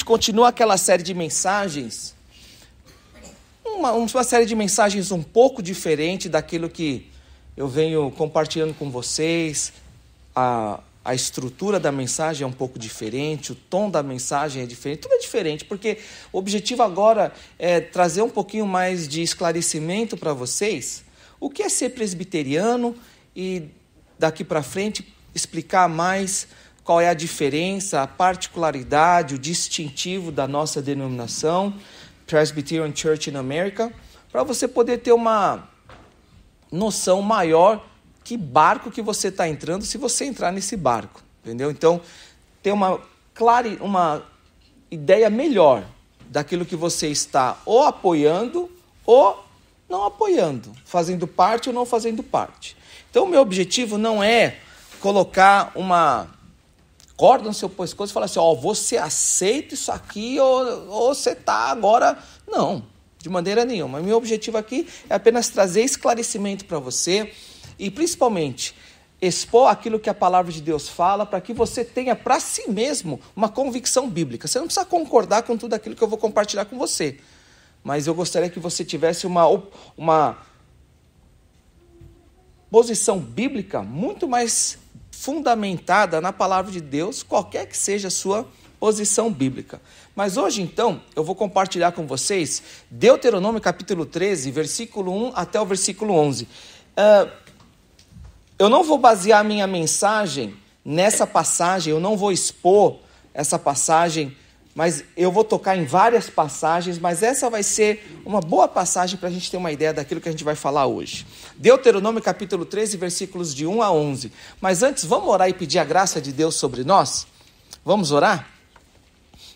continua aquela série de mensagens, uma série de mensagens um pouco diferente daquilo que eu venho compartilhando com vocês. A estrutura da mensagem é um pouco diferente, o tom da mensagem é diferente, tudo é diferente, porque o objetivo agora é trazer um pouquinho mais de esclarecimento para vocês, o que é ser presbiteriano, e daqui para frente explicar mais qual é a diferença, a particularidade, o distintivo da nossa denominação, Presbyterian Church in America, para você poder ter uma noção maior que barco que você está entrando, se você entrar nesse barco, entendeu? Então, ter uma ideia melhor daquilo que você está ou apoiando ou não apoiando, fazendo parte ou não fazendo parte. Então, o meu objetivo não é colocar uma corda no seu pescoço e falar assim, você aceita isso aqui ou você está agora... Não, de maneira nenhuma. Meu objetivo aqui é apenas trazer esclarecimento para você e, principalmente, expor aquilo que a palavra de Deus fala para que você tenha para si mesmo uma convicção bíblica. Você não precisa concordar com tudo aquilo que eu vou compartilhar com você, mas eu gostaria que você tivesse uma posição bíblica muito mais fundamentada na palavra de Deus, qualquer que seja a sua posição bíblica. Mas hoje, então, eu vou compartilhar com vocês Deuteronômio capítulo 13, versículo 1 até o versículo 11. Eu não vou basear a minha mensagem nessa passagem, eu não vou expor essa passagem, mas eu vou tocar em várias passagens, mas essa vai ser uma boa passagem para a gente ter uma ideia daquilo que a gente vai falar hoje. Deuteronômio capítulo 13, versículos de 1 a 11. Mas antes, vamos orar e pedir a graça de Deus sobre nós? Vamos orar?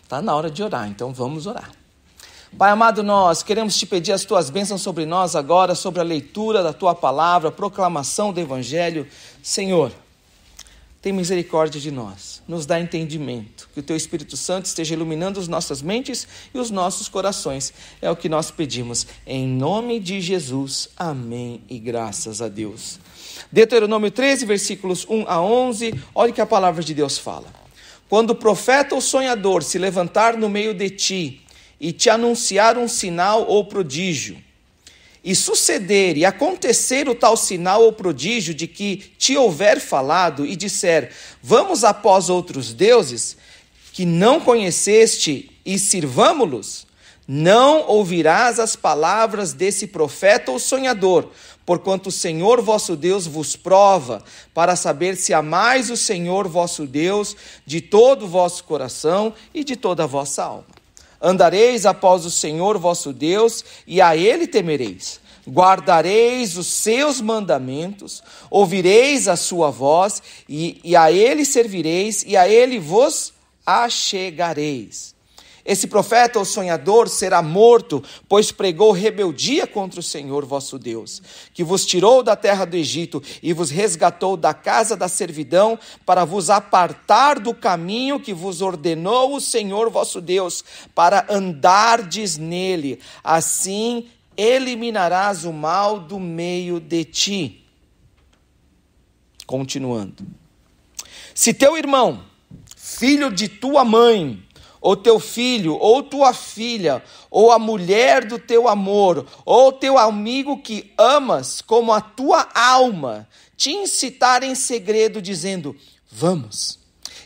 Está na hora de orar, então vamos orar. Pai amado, nós queremos te pedir as tuas bênçãos sobre nós agora, sobre a leitura da tua palavra, a proclamação do evangelho. Senhor, tem misericórdia de nós, nos dá entendimento, que o teu Espírito Santo esteja iluminando as nossas mentes e os nossos corações. É o que nós pedimos, em nome de Jesus. Amém e graças a Deus. Deuteronômio 13, versículos 1 a 11, olha o que a palavra de Deus fala. Quando o profeta ou sonhador se levantar no meio de ti e te anunciar um sinal ou prodígio, e suceder e acontecer o tal sinal ou prodígio de que te houver falado e disser, vamos após outros deuses que não conheceste e sirvamo-los, não ouvirás as palavras desse profeta ou sonhador, porquanto o Senhor vosso Deus vos prova, para saber se amais o Senhor vosso Deus de todo o vosso coração e de toda a vossa alma. Andareis após o Senhor vosso Deus, e a Ele temereis. Guardareis os seus mandamentos, ouvireis a sua voz, e a Ele servireis, e a Ele vos achegareis. Esse profeta ou sonhador será morto, pois pregou rebeldia contra o Senhor vosso Deus, que vos tirou da terra do Egito e vos resgatou da casa da servidão, para vos apartar do caminho que vos ordenou o Senhor vosso Deus, para andardes nele. Assim eliminarás o mal do meio de ti. Continuando. Se teu irmão, filho de tua mãe, ou teu filho, ou tua filha, ou a mulher do teu amor, ou teu amigo que amas como a tua alma, te incitar em segredo, dizendo, vamos,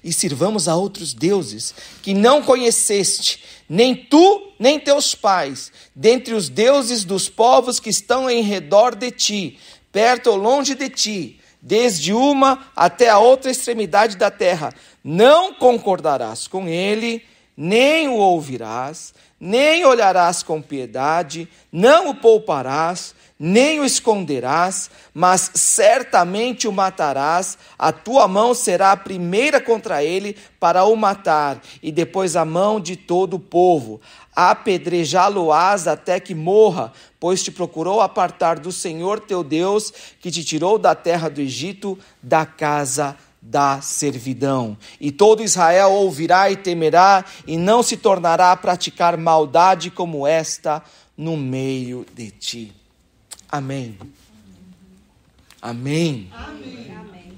e sirvamos a outros deuses, que não conheceste, nem tu, nem teus pais, dentre os deuses dos povos que estão em redor de ti, perto ou longe de ti, desde uma até a outra extremidade da terra, não concordarás com ele, nem o ouvirás, nem olharás com piedade, não o pouparás, nem o esconderás, mas certamente o matarás, a tua mão será a primeira contra ele para o matar, e depois a mão de todo o povo. Apedrejá-lo-ás até que morra, pois te procurou apartar do Senhor teu Deus, que te tirou da terra do Egito, da casa da servidão. E todo Israel ouvirá e temerá, e não se tornará a praticar maldade como esta no meio de ti. Amém. Amém. Amém. Amém.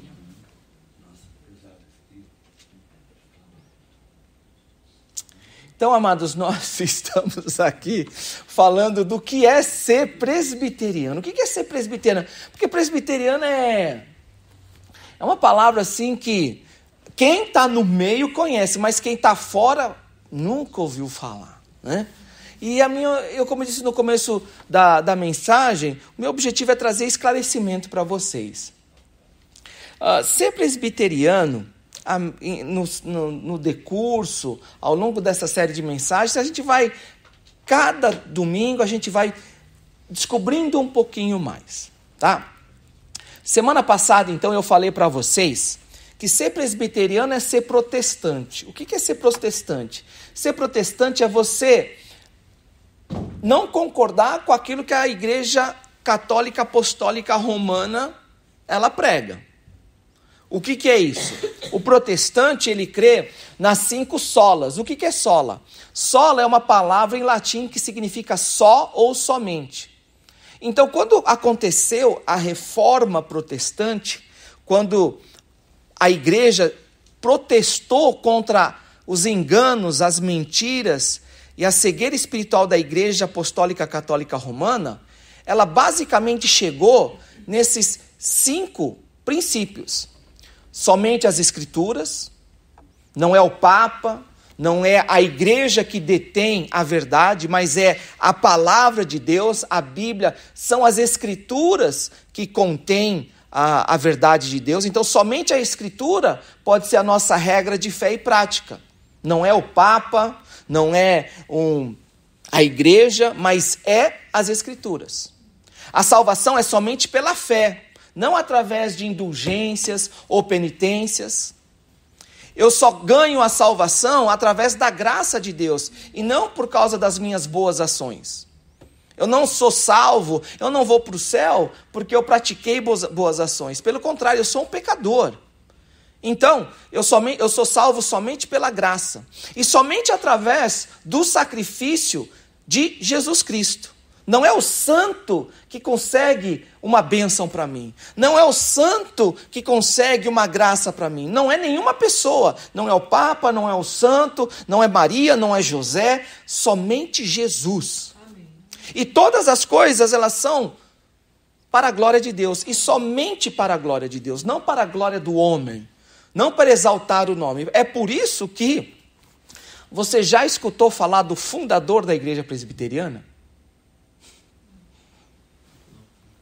Então, amados, nós estamos aqui falando do que é ser presbiteriano. O que é ser presbiteriano? Porque presbiteriano é uma palavra assim que quem está no meio conhece, mas quem está fora nunca ouviu falar, né? E eu, como eu disse no começo da mensagem, o meu objetivo é trazer esclarecimento para vocês. Ser presbiteriano, no decurso, ao longo dessa série de mensagens, cada domingo a gente vai descobrindo um pouquinho mais, tá? Semana passada, então, eu falei para vocês que ser presbiteriano é ser protestante. O que é ser protestante? Ser protestante é você não concordar com aquilo que a Igreja Católica Apostólica Romana ela prega. O que é isso? O protestante, ele crê nas 5 solas. O que é sola? Sola é uma palavra em latim que significa só ou somente. Então, quando aconteceu a reforma protestante, quando a igreja protestou contra os enganos, as mentiras e a cegueira espiritual da Igreja Apostólica Católica Romana, ela basicamente chegou nesses 5 princípios. Somente as Escrituras, não é o Papa, não é a igreja que detém a verdade, mas é a palavra de Deus, a Bíblia, são as Escrituras que contêm a verdade de Deus. Então, somente a Escritura pode ser a nossa regra de fé e prática. Não é o Papa, não é a igreja, mas é as Escrituras. A salvação é somente pela fé, não através de indulgências ou penitências. Eu só ganho a salvação através da graça de Deus e não por causa das minhas boas ações. Eu não sou salvo, eu não vou para o céu porque eu pratiquei boas ações. Pelo contrário, eu sou um pecador. Então, eu sou salvo somente pela graça. E somente através do sacrifício de Jesus Cristo. Não é o santo que consegue uma bênção para mim. Não é o santo que consegue uma graça para mim. Não é nenhuma pessoa. Não é o Papa, não é o santo, não é Maria, não é José. Somente Jesus. Amém. E todas as coisas, elas são para a glória de Deus. E somente para a glória de Deus. Não para a glória do homem. Não para exaltar o nome. É por isso que você já escutou falar do fundador da igreja presbiteriana?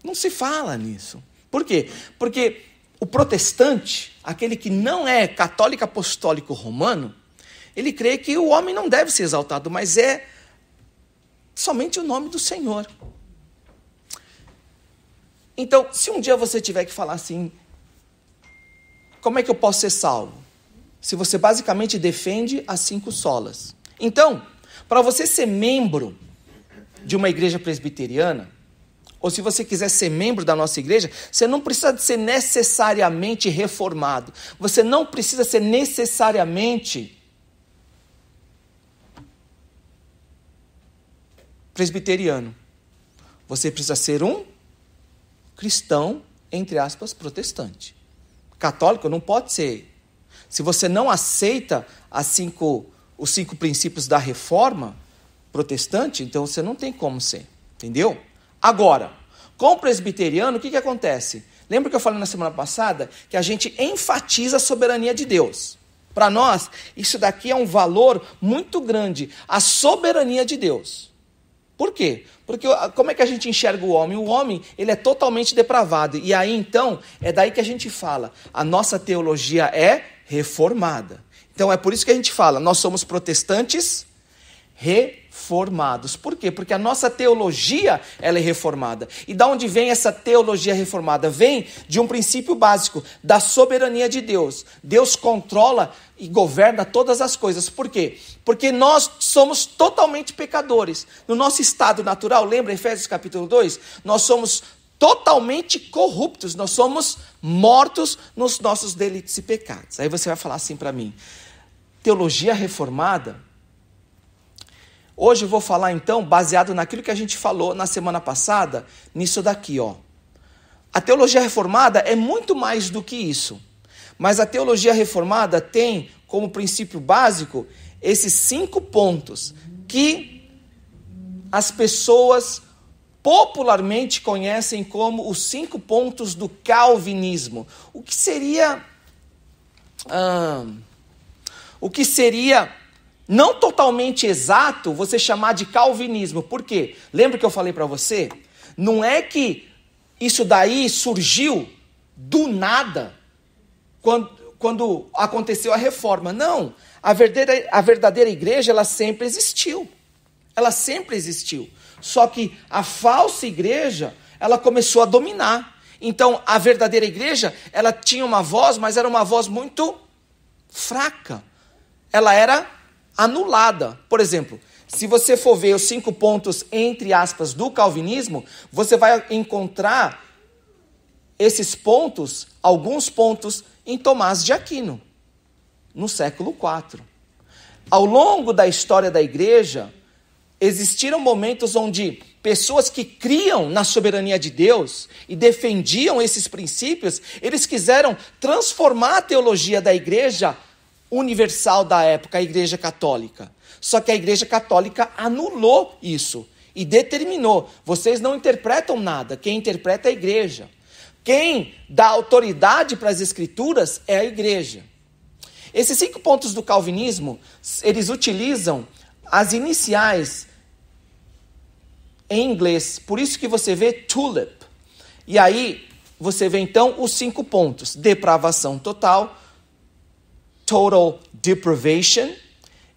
Não se fala nisso. Por quê? Porque o protestante, aquele que não é católico apostólico romano, ele crê que o homem não deve ser exaltado, mas é somente o nome do Senhor. Então, se um dia você tiver que falar assim, como é que eu posso ser salvo? Se você basicamente defende as 5 solas. Então, para você ser membro de uma igreja presbiteriana, ou se você quiser ser membro da nossa igreja, você não precisa ser necessariamente reformado. Você não precisa ser necessariamente presbiteriano. Você precisa ser um cristão, entre aspas, protestante. Católico não pode ser. Se você não aceita os 5 princípios da reforma protestante, então você não tem como ser. Entendeu? Agora, com o presbiteriano, o que acontece? Lembra que eu falei na semana passada que a gente enfatiza a soberania de Deus? Para nós, isso daqui é um valor muito grande, a soberania de Deus. Por quê? Porque como é que a gente enxerga o homem? O homem, ele é totalmente depravado. E aí, então, é daí que a gente fala, a nossa teologia é reformada. Então, é por isso que a gente fala, nós somos protestantes reformados. Por quê? Porque a nossa teologia, ela é reformada. E da onde vem essa teologia reformada? Vem de um princípio básico, da soberania de Deus. Deus controla e governa todas as coisas. Por quê? Porque nós somos totalmente pecadores. No nosso estado natural, lembra Efésios capítulo 2? Nós somos totalmente corruptos, nós somos mortos nos nossos delitos e pecados. Aí você vai falar assim para mim, teologia reformada? Hoje eu vou falar então, baseado naquilo que a gente falou na semana passada, nisso daqui, ó. A teologia reformada é muito mais do que isso. Mas a teologia reformada tem como princípio básico esses 5 pontos que as pessoas popularmente conhecem como os 5 pontos do calvinismo. O que seria não totalmente exato você chamar de calvinismo. Por quê? Lembra que eu falei para você? Não é que isso daí surgiu do nada quando aconteceu a reforma. Não. A verdadeira igreja, ela sempre existiu. Ela sempre existiu. Só que a falsa igreja, ela começou a dominar. Então, a verdadeira igreja, ela tinha uma voz, mas era uma voz muito fraca. Ela era anulada. Por exemplo, se você for ver os 5 pontos, entre aspas, do calvinismo, você vai encontrar esses pontos, alguns pontos, em Tomás de Aquino, no século IV. Ao longo da história da igreja, existiram momentos onde pessoas que criam na soberania de Deus e defendiam esses princípios, eles quiseram transformar a teologia da igreja universal da época, a igreja católica. Só que a igreja católica anulou isso e determinou: vocês não interpretam nada, quem interpreta é a igreja. Quem dá autoridade para as escrituras é a igreja. Esses 5 pontos do calvinismo, eles utilizam as iniciais em inglês. Por isso que você vê TULIP. E aí você vê então os 5 pontos: depravação total, total deprivation,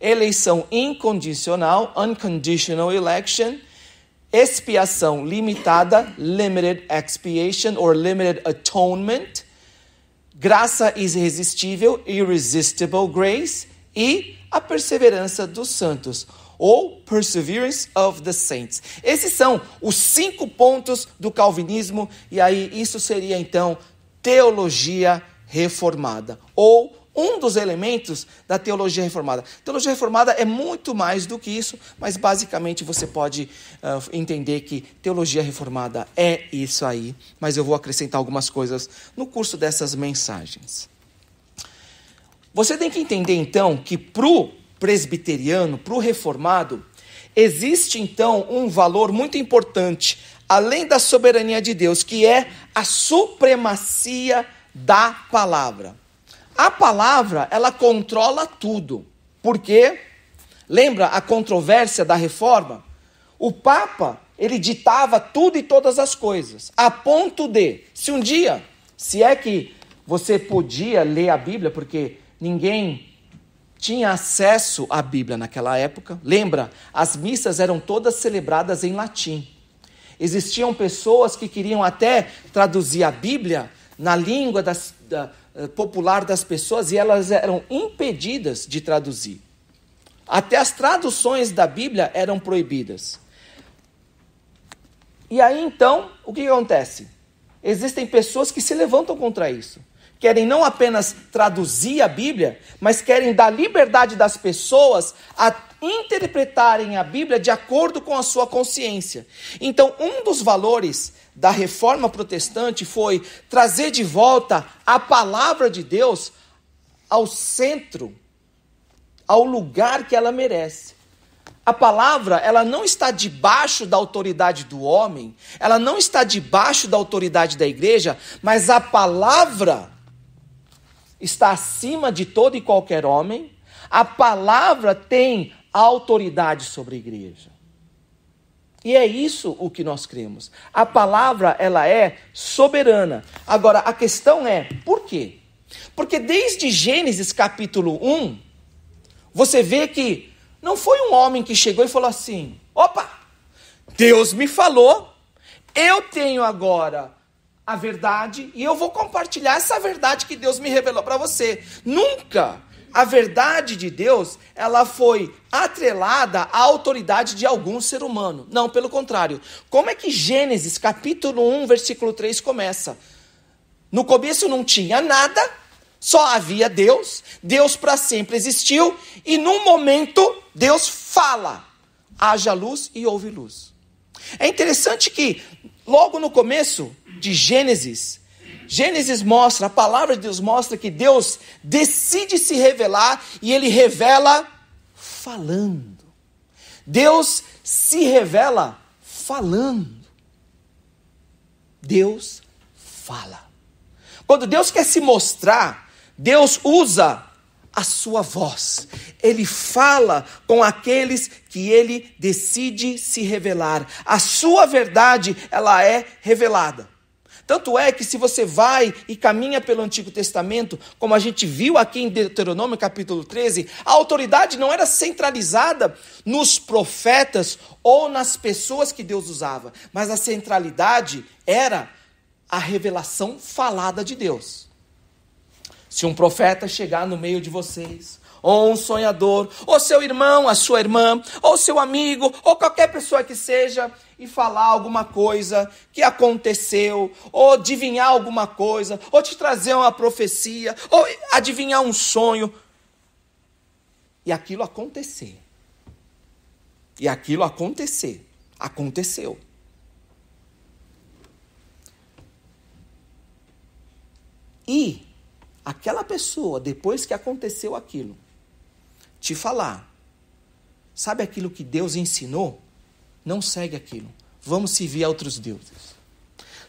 eleição incondicional, unconditional election, expiação limitada, limited expiation or limited atonement, graça irresistível, irresistible grace, e a perseverança dos santos, ou perseverance of the saints. Esses são os 5 pontos do calvinismo, e aí isso seria então teologia reformada, ou um dos elementos da teologia reformada. Teologia reformada é muito mais do que isso, mas basicamente você pode entender que teologia reformada é isso aí, mas eu vou acrescentar algumas coisas no curso dessas mensagens. Você tem que entender então que para o presbiteriano, para o reformado, existe então um valor muito importante, além da soberania de Deus, que é a supremacia da palavra. A palavra, ela controla tudo. Porque, lembra a controvérsia da reforma? O Papa, ele ditava tudo e todas as coisas, a ponto de, se um dia, se é que você podia ler a Bíblia, porque ninguém tinha acesso à Bíblia naquela época. Lembra, as missas eram todas celebradas em latim. Existiam pessoas que queriam até traduzir a Bíblia na língua popular das pessoas, e elas eram impedidas de traduzir. Até as traduções da Bíblia eram proibidas. E aí então, o que acontece? Existem pessoas que se levantam contra isso. Querem não apenas traduzir a Bíblia, mas querem dar liberdade das pessoas a interpretarem a Bíblia de acordo com a sua consciência. Então, um dos valores da reforma protestante foi trazer de volta a palavra de Deus ao centro, ao lugar que ela merece. A palavra, ela não está debaixo da autoridade do homem, ela não está debaixo da autoridade da igreja, mas a palavra está acima de todo e qualquer homem. A palavra tem autoridade sobre a igreja. E é isso o que nós cremos. A palavra, ela é soberana. Agora, a questão é, por quê? Porque desde Gênesis capítulo 1, você vê que não foi um homem que chegou e falou assim: opa, Deus me falou, eu tenho agora a verdade e eu vou compartilhar essa verdade que Deus me revelou para você. Nunca. A verdade de Deus, ela foi atrelada à autoridade de algum ser humano. Não, pelo contrário. Como é que Gênesis capítulo 1, versículo 3 começa? No começo não tinha nada, só havia Deus. Deus para sempre existiu e num momento Deus fala: haja luz e houve luz. É interessante que logo no começo de Gênesis mostra, a palavra de Deus mostra que Deus decide se revelar e ele revela falando. Deus se revela falando. Deus fala. Quando Deus quer se mostrar, Deus usa a sua voz. Ele fala com aqueles que ele decide se revelar. A sua verdade, ela é revelada. Tanto é que se você vai e caminha pelo Antigo Testamento, como a gente viu aqui em Deuteronômio capítulo 13, a autoridade não era centralizada nos profetas ou nas pessoas que Deus usava, mas a centralidade era a revelação falada de Deus. Se um profeta chegar no meio de vocês, ou um sonhador, ou seu irmão, a sua irmã, ou seu amigo, ou qualquer pessoa que seja, e falar alguma coisa que aconteceu, ou adivinhar alguma coisa, ou te trazer uma profecia, ou adivinhar um sonho, e aquilo acontecer. E aquilo acontecer. Aconteceu. E aquela pessoa, depois que aconteceu aquilo, te falar, sabe aquilo que Deus ensinou? Não segue aquilo. Vamos servir a outros deuses.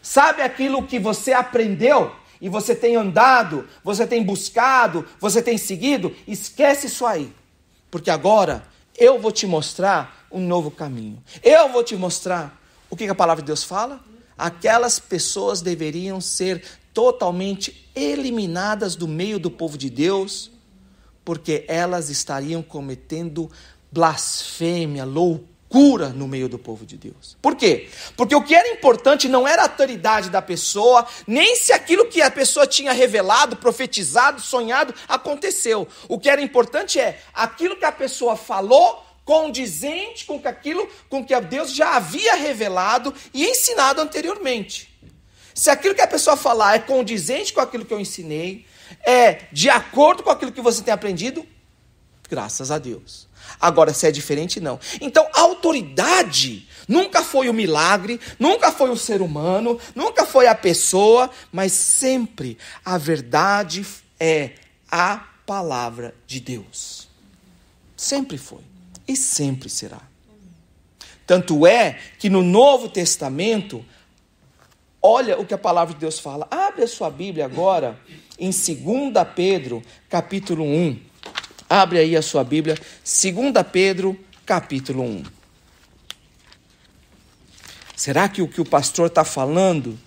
Sabe aquilo que você aprendeu e você tem andado, você tem buscado, você tem seguido? Esquece isso aí. Porque agora eu vou te mostrar um novo caminho. Eu vou te mostrar o que a palavra de Deus fala. Aquelas pessoas deveriam ser totalmente eliminadas do meio do povo de Deus, porque elas estariam cometendo blasfêmia, loucura no meio do povo de Deus. Por quê? Porque o que era importante não era a autoridade da pessoa, nem se aquilo que a pessoa tinha revelado, profetizado, sonhado, aconteceu. O que era importante é aquilo que a pessoa falou, condizente com aquilo com que Deus já havia revelado e ensinado anteriormente. Se aquilo que a pessoa falar é condizente com aquilo que eu ensinei, é de acordo com aquilo que você tem aprendido, graças a Deus. Agora, se é diferente, não. Então, a autoridade nunca foi o milagre, nunca foi o ser humano, nunca foi a pessoa, mas sempre a verdade é a palavra de Deus. Sempre foi e sempre será. Tanto é que no Novo Testamento, olha o que a palavra de Deus fala. Abre a sua Bíblia agora em 2 Pedro, capítulo 1. Abre aí a sua Bíblia, 2 Pedro, capítulo 1. Será que o que o pastor está falando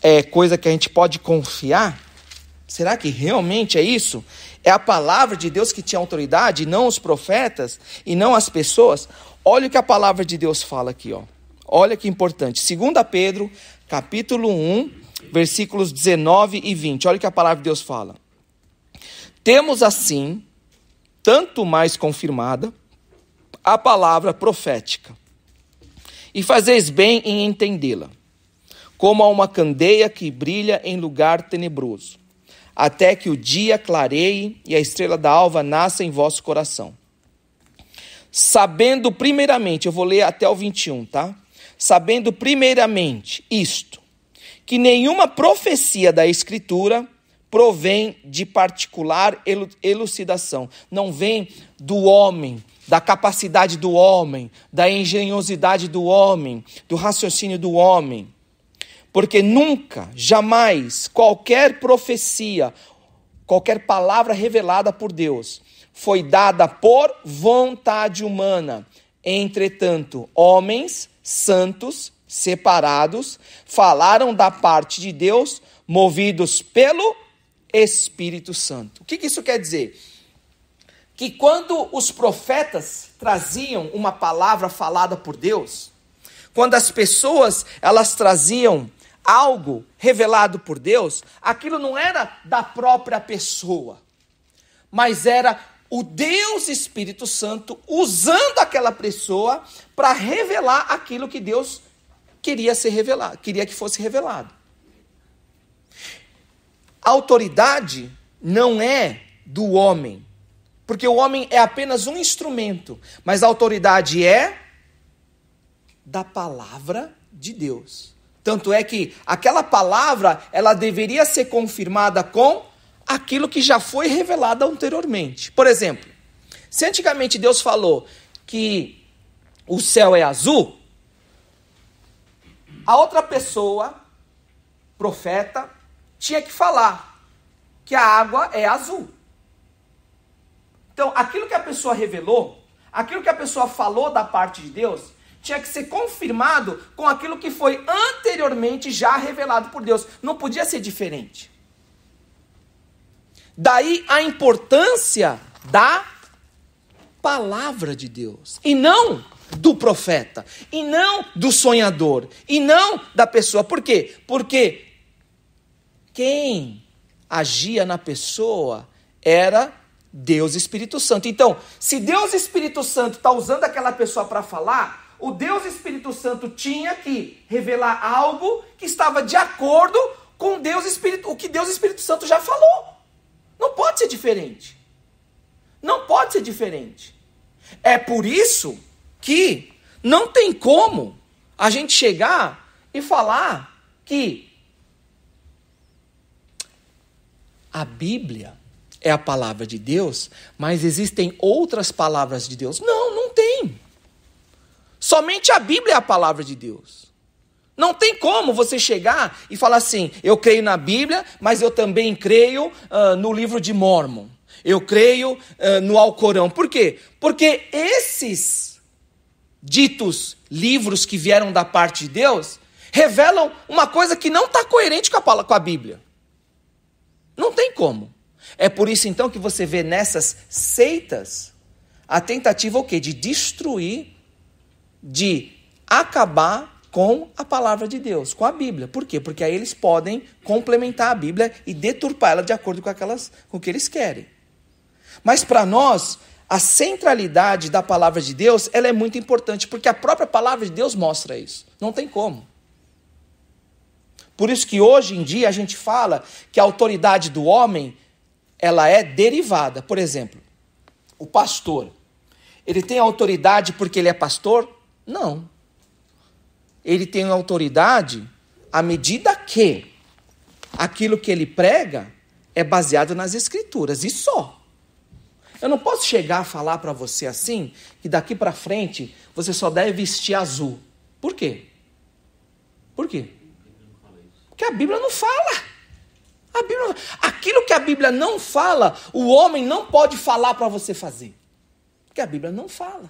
é coisa que a gente pode confiar? Será que realmente é isso? É a palavra de Deus que tinha autoridade, e não os profetas, e não as pessoas? Olha o que a palavra de Deus fala aqui, ó. Olha que importante. 2 Pedro, capítulo 1, versículos 19 e 20. Olha o que a palavra de Deus fala. Temos assim, tanto mais confirmada, a palavra profética. E fazeis bem em entendê-la, como a uma candeia que brilha em lugar tenebroso, até que o dia clareie e a estrela da alva nasça em vosso coração. Sabendo primeiramente, eu vou ler até o 21, tá? Sabendo primeiramente isto, que nenhuma profecia da Escritura provém de particular elucidação. Não vem do homem, da capacidade do homem, da engenhosidade do homem, do raciocínio do homem. Porque nunca, jamais, qualquer profecia, qualquer palavra revelada por Deus, foi dada por vontade humana. Entretanto, homens santos, separados, falaram da parte de Deus, movidos pelo Espírito Santo. O que isso quer dizer? Que quando os profetas traziam uma palavra falada por Deus, quando as pessoas elas traziam algo revelado por Deus, aquilo não era da própria pessoa, mas era o Deus Espírito Santo usando aquela pessoa para revelar aquilo que Deus queria ser revelado, queria que fosse revelado. A autoridade não é do homem, porque o homem é apenas um instrumento, mas a autoridade é da palavra de Deus. Tanto é que aquela palavra, ela deveria ser confirmada com aquilo que já foi revelado anteriormente. Por exemplo, Se antigamente Deus falou que o céu é azul, a outra pessoa, profeta, tinha que falar que a água é azul. Então, aquilo que a pessoa revelou, aquilo que a pessoa falou da parte de Deus, tinha que ser confirmado com aquilo que foi anteriormente já revelado por Deus. Não podia ser diferente. Daí a importância da palavra de Deus. E não do profeta. E não do sonhador. E não da pessoa. Por quê? Porque quem agia na pessoa era Deus Espírito Santo. Então, se Deus Espírito Santo está usando aquela pessoa para falar, o Deus Espírito Santo tinha que revelar algo que estava de acordo com o que Deus Espírito Santo já falou. Não pode ser diferente. Não pode ser diferente. É por isso que não tem como a gente chegar e falar que a Bíblia é a palavra de Deus, mas existem outras palavras de Deus. Não, não tem. Somente a Bíblia é a palavra de Deus. Não tem como você chegar e falar assim, eu creio na Bíblia, mas eu também creio no livro de Mórmon. Eu creio no Alcorão. Por quê? Porque esses ditos livros que vieram da parte de Deus revelam uma coisa que não está coerente com a Bíblia. Não tem como. É por isso então que você vê nessas seitas a tentativa o quê? De destruir, de acabar com a palavra de Deus, com a Bíblia. Por quê? Porque aí eles podem complementar a Bíblia e deturpar ela de acordo com o que eles querem. Mas para nós, a centralidade da palavra de Deus, ela é muito importante, porque a própria palavra de Deus mostra isso. Não tem como. Por isso que hoje em dia a gente fala que a autoridade do homem, ela é derivada. Por exemplo, o pastor, ele tem autoridade porque ele é pastor? Não. Ele tem autoridade à medida que aquilo que ele prega é baseado nas Escrituras, e só. Eu não posso chegar a falar para você assim, que daqui para frente você só deve vestir azul. Por quê? Por quê? Porque a Bíblia não fala. Aquilo que a Bíblia não fala, o homem não pode falar para você fazer. Porque a Bíblia não fala.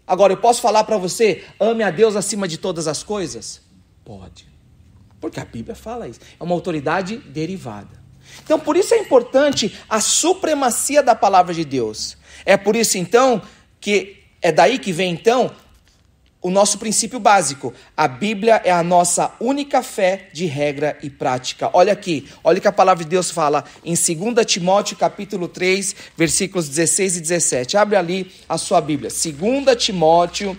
Agora, eu posso falar para você, ame a Deus acima de todas as coisas? Pode. Porque a Bíblia fala isso. É uma autoridade derivada. Então, por isso é importante a supremacia da palavra de Deus. É por isso, então, que é daí que vem, então, o nosso princípio básico. A Bíblia é a nossa única fé de regra e prática. Olha aqui, olha o que a palavra de Deus fala em 2 Timóteo, capítulo 3, versículos 16 e 17. Abre ali a sua Bíblia. 2 Timóteo,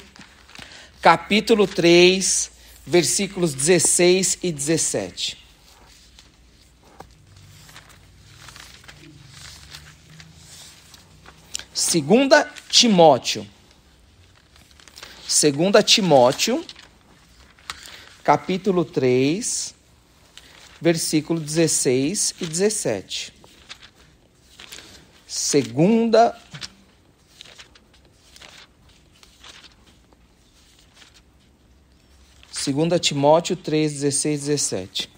capítulo 3, versículos 16 e 17. 2 Timóteo, capítulo 3, versículo 16 e 17. 2 Timóteo 3, 16 e 17.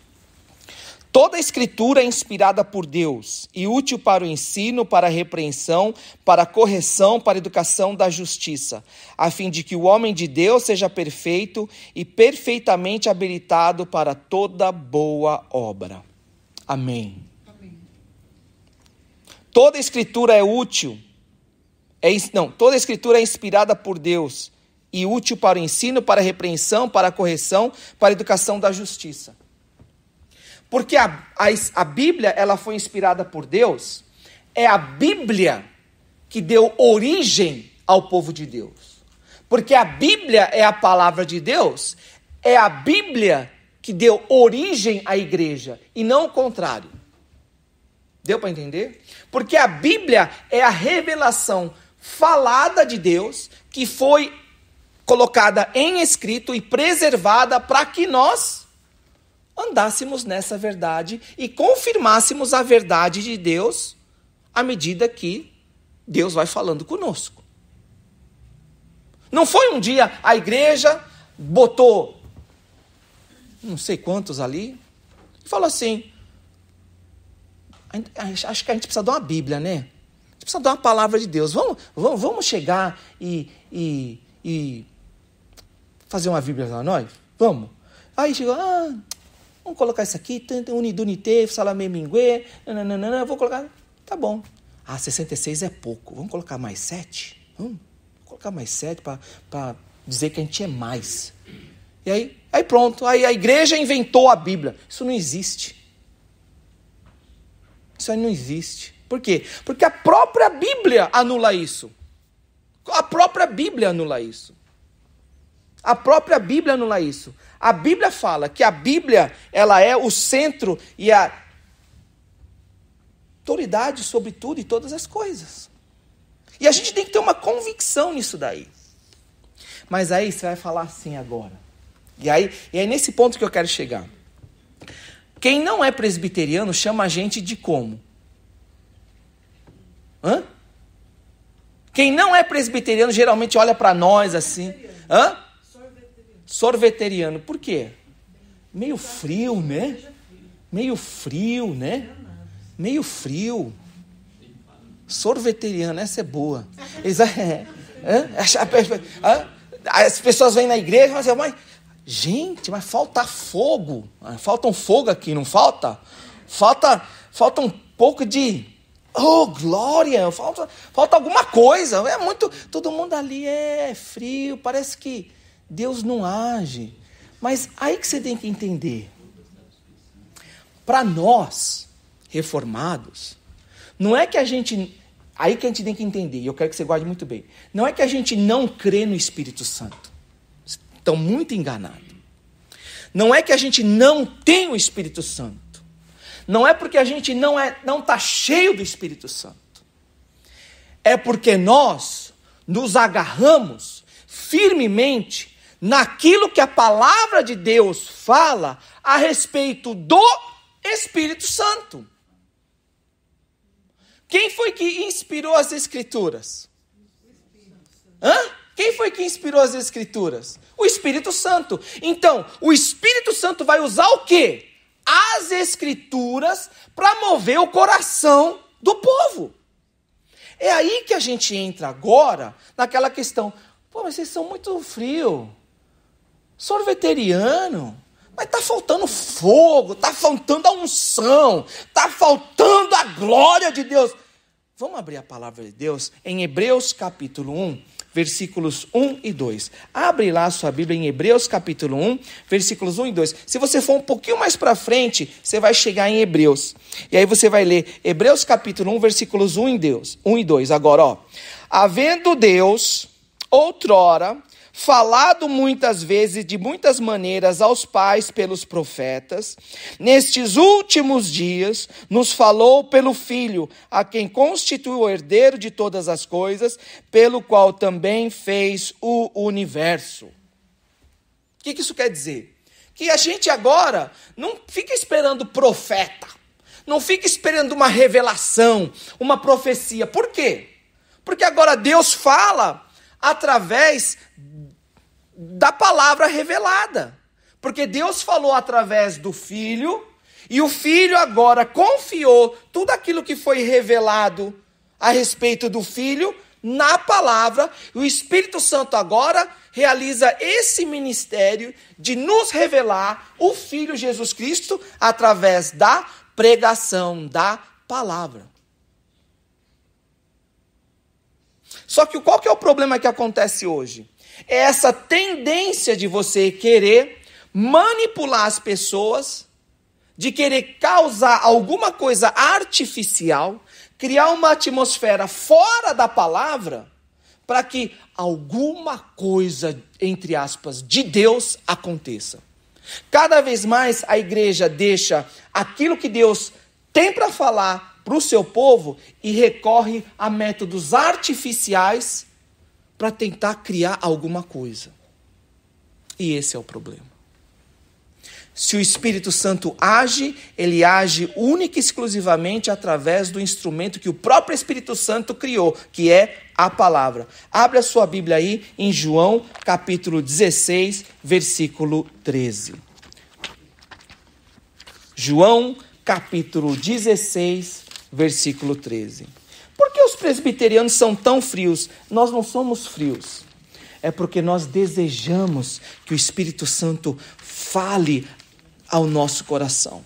Toda a Escritura é inspirada por Deus e útil para o ensino, para a repreensão, para a correção, para a educação da justiça, a fim de que o homem de Deus seja perfeito e perfeitamente habilitado para toda boa obra. Amém. Amém. Toda a Escritura é útil, toda a Escritura é inspirada por Deus e útil para o ensino, para a repreensão, para a correção, para a educação da justiça. Porque a Bíblia, ela foi inspirada por Deus, é a Bíblia que deu origem ao povo de Deus. Porque a Bíblia é a palavra de Deus, é a Bíblia que deu origem à igreja, e não o contrário. Deu para entender? Porque a Bíblia é a revelação falada de Deus, que foi colocada em escrito e preservada para que nós andássemos nessa verdade e confirmássemos a verdade de Deus à medida que Deus vai falando conosco. Não foi um dia a igreja botou não sei quantos ali e falou assim, acho que a gente precisa de uma Bíblia, né? A gente precisa de uma palavra de Deus. Vamos chegar e fazer uma Bíblia para nós? Vamos. Aí chegou, vamos colocar isso aqui, unidunité, salamé minguê, vou colocar, tá bom. 66 é pouco, vamos colocar mais 7? Vamos colocar mais 7 para dizer que a gente é mais. E aí pronto, aí a igreja inventou a Bíblia. Isso não existe. Isso aí não existe. Por quê? Porque a própria Bíblia anula isso. A própria Bíblia anula isso. A própria Bíblia anula isso. A Bíblia fala que a Bíblia, ela é o centro e a autoridade sobre tudo e todas as coisas. E a gente tem que ter uma convicção nisso daí. Mas aí você vai falar assim agora. E aí nesse ponto que eu quero chegar. Quem não é presbiteriano chama a gente de como? Quem não é presbiteriano geralmente olha para nós assim. Sorveteriano. Por quê? Meio frio, né? Meio frio, né? Meio frio. Sorveteriano, essa é boa. As pessoas vêm na igreja e falam assim, mas falta fogo. Falta um fogo aqui, não falta? Falta um pouco de glória. Falta alguma coisa. É muito. Todo mundo ali é frio, parece que Deus não age. Mas aí que você tem que entender. Para nós, reformados, não é que a gente... Aí que a gente tem que entender, e eu quero que você guarde muito bem. Não é que a gente não crê no Espírito Santo. Estão muito enganados. Não é que a gente não tem o Espírito Santo. Não é porque a gente não está cheio do Espírito Santo. É porque nós nos agarramos firmemente naquilo que a palavra de Deus fala a respeito do Espírito Santo. Quem foi que inspirou as Escrituras? Quem foi que inspirou as Escrituras? O Espírito Santo. Então, o Espírito Santo vai usar o quê? As Escrituras para mover o coração do povo. É aí que a gente entra agora naquela questão. Mas vocês são muito frios. Sorveteriano. Mas está faltando fogo, está faltando a unção, está faltando a glória de Deus. Vamos abrir a palavra de Deus em Hebreus capítulo 1, versículos 1 e 2. Abre lá a sua Bíblia em Hebreus capítulo 1, versículos 1 e 2. Se você for um pouquinho mais para frente, você vai chegar em Hebreus. E aí você vai ler Hebreus capítulo 1, versículos 1 e 2. Agora, havendo Deus, outrora, falado muitas vezes, de muitas maneiras, aos pais pelos profetas, nestes últimos dias, nos falou pelo Filho, a quem constituiu o herdeiro de todas as coisas, pelo qual também fez o universo. O que isso quer dizer? Que a gente agora não fica esperando profeta, não fica esperando uma revelação, uma profecia. Por quê? Porque agora Deus fala através da palavra revelada. Porque Deus falou através do Filho, e o Filho agora confiou tudo aquilo que foi revelado a respeito do Filho na palavra. E o Espírito Santo agora realiza esse ministério de nos revelar o Filho Jesus Cristo através da pregação da palavra. Só que qual que é o problema que acontece hoje? É essa tendência de você querer manipular as pessoas, de querer causar alguma coisa artificial, criar uma atmosfera fora da palavra, para que alguma coisa, entre aspas, de Deus aconteça. Cada vez mais a igreja deixa aquilo que Deus tem para falar para o seu povo e recorre a métodos artificiais para tentar criar alguma coisa. E esse é o problema. Se o Espírito Santo age, ele age única e exclusivamente através do instrumento que o próprio Espírito Santo criou, que é a palavra. Abre a sua Bíblia aí em João, capítulo 16, versículo 13. João, capítulo 16, versículo 13. Por que os presbiterianos são tão frios? Nós não somos frios. É porque nós desejamos que o Espírito Santo fale ao nosso coração.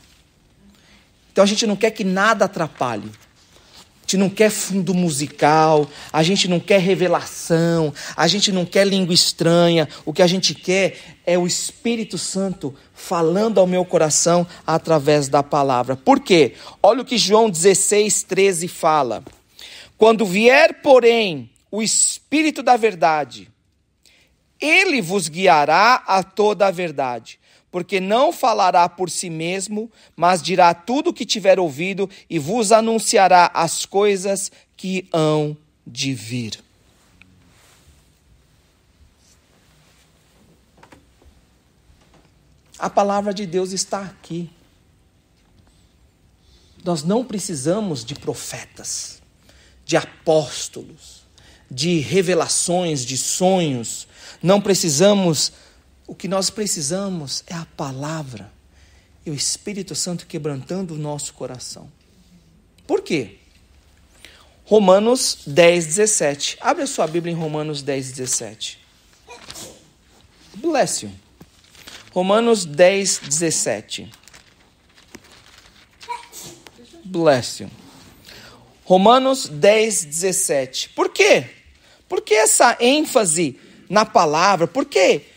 Então a gente não quer que nada atrapalhe. A gente não quer fundo musical, a gente não quer revelação, a gente não quer língua estranha. O que a gente quer é o Espírito Santo falando ao meu coração através da palavra. Por quê? Olha o que João 16, 13 fala. Quando vier, porém, o Espírito da verdade, ele vos guiará a toda a verdade. Porque não falará por si mesmo, mas dirá tudo o que tiver ouvido e vos anunciará as coisas que hão de vir. A palavra de Deus está aqui. Nós não precisamos de profetas, de apóstolos, de revelações, de sonhos. Não precisamos. O que nós precisamos é a palavra e o Espírito Santo quebrantando o nosso coração. Por quê? Romanos 10, 17. Abre a sua Bíblia em Romanos 10, 17. Bless you. Romanos 10, 17. Bless you. Romanos 10, 17. Por quê? Por que essa ênfase na palavra? Por quê?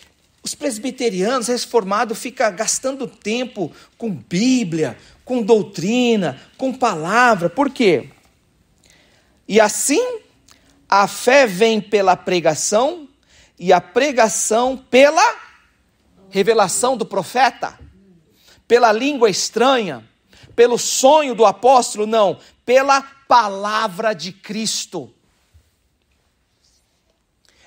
Os presbiterianos reformados ficam gastando tempo com Bíblia, com doutrina, com palavra. Por quê? E assim, a fé vem pela pregação e a pregação pela revelação do profeta, pela língua estranha, pelo sonho do apóstolo, não, pela palavra de Cristo.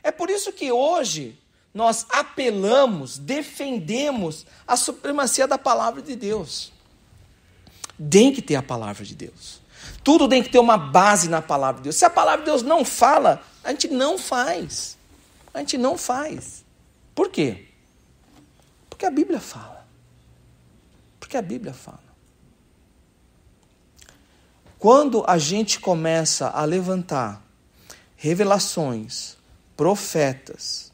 É por isso que hoje nós apelamos, defendemos a supremacia da palavra de Deus. Tem que ter a palavra de Deus. Tudo tem que ter uma base na palavra de Deus. Se a palavra de Deus não fala, a gente não faz. A gente não faz. Por quê? Porque a Bíblia fala. Porque a Bíblia fala. Quando a gente começa a levantar revelações, profetas,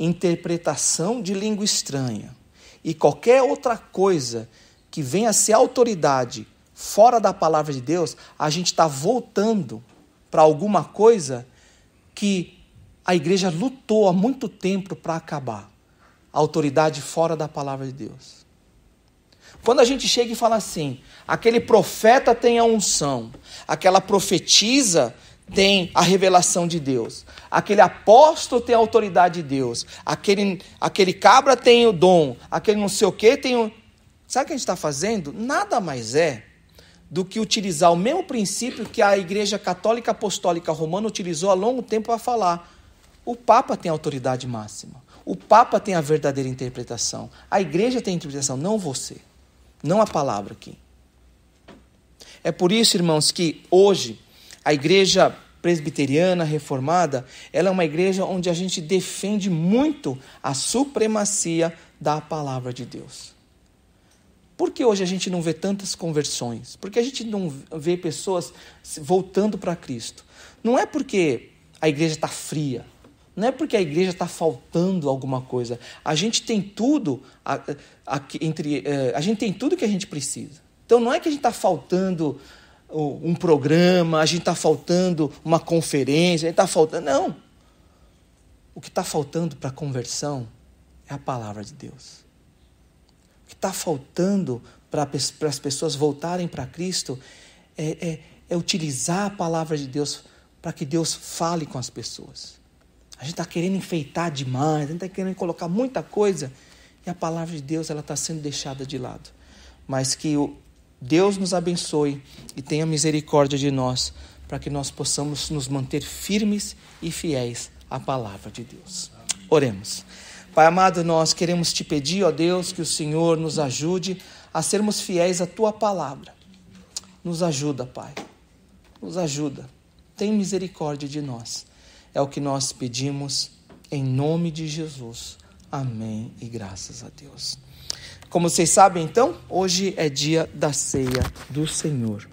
interpretação de língua estranha e qualquer outra coisa que venha a ser autoridade fora da palavra de Deus, a gente está voltando para alguma coisa que a igreja lutou há muito tempo para acabar. A autoridade fora da palavra de Deus. Quando a gente chega e fala assim, aquele profeta tem a unção, aquela profetisa tem a revelação de Deus, aquele apóstolo tem a autoridade de Deus, aquele cabra tem o dom, aquele não sei o que tem o... Sabe o que a gente está fazendo? Nada mais é do que utilizar o mesmo princípio que a Igreja Católica Apostólica Romana utilizou há longo tempo para falar. O Papa tem a autoridade máxima, o Papa tem a verdadeira interpretação, a igreja tem a interpretação, não você, não a palavra aqui. É por isso, irmãos, que hoje a igreja presbiteriana reformada, ela é uma igreja onde a gente defende muito a supremacia da palavra de Deus. Por que hoje a gente não vê tantas conversões? Por que a gente não vê pessoas voltando para Cristo? Não é porque a igreja está fria, não é porque a igreja está faltando alguma coisa. A gente tem tudo a gente tem tudo que a gente precisa. Então não é que a gente está faltando um programa, a gente está faltando uma conferência, a gente está faltando... Não. O que está faltando para a conversão é a palavra de Deus. O que está faltando para as pessoas voltarem para Cristo é utilizar a palavra de Deus para que Deus fale com as pessoas. A gente está querendo enfeitar demais, a gente está querendo colocar muita coisa e a palavra de Deus ela está sendo deixada de lado. Mas que Deus nos abençoe e tenha misericórdia de nós, para que nós possamos nos manter firmes e fiéis à palavra de Deus. Oremos. Pai amado, nós queremos te pedir, ó Deus, que o Senhor nos ajude a sermos fiéis à tua palavra. Nos ajuda, Pai. Nos ajuda. Tem misericórdia de nós. É o que nós pedimos em nome de Jesus. Amém e graças a Deus. Como vocês sabem, então, hoje é dia da ceia do Senhor.